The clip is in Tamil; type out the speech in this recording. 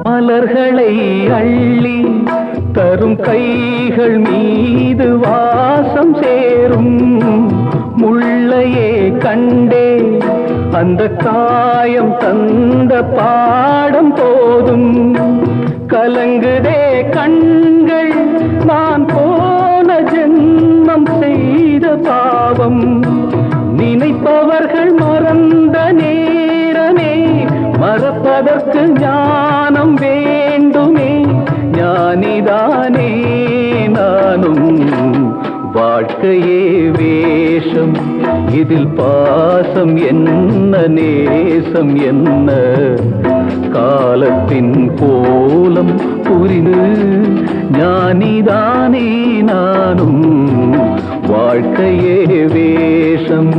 மலர்களை அள்ளி தரும் கைகள் மீது வாசம் சேரும் முள்ளையே கண்டே அந்த காயம் தந்த பாடம் போதும் கலங்குதே கண்கள் நான் போன ஜென்மம் செய்த பாவம் நினைப்பவர்கள் மறந்த நேரமே மறப்பதற்கு ஞானம் வேண்டுமே ஞானிதானே நானும் வாழ்க்கையே வேஷம் இதில் பாசம் என்ன நேசம் என்ன காலத்தின் கோலம் புரிந்து ஞானிதானே நானும் வாழ்க்கையே வேஷம்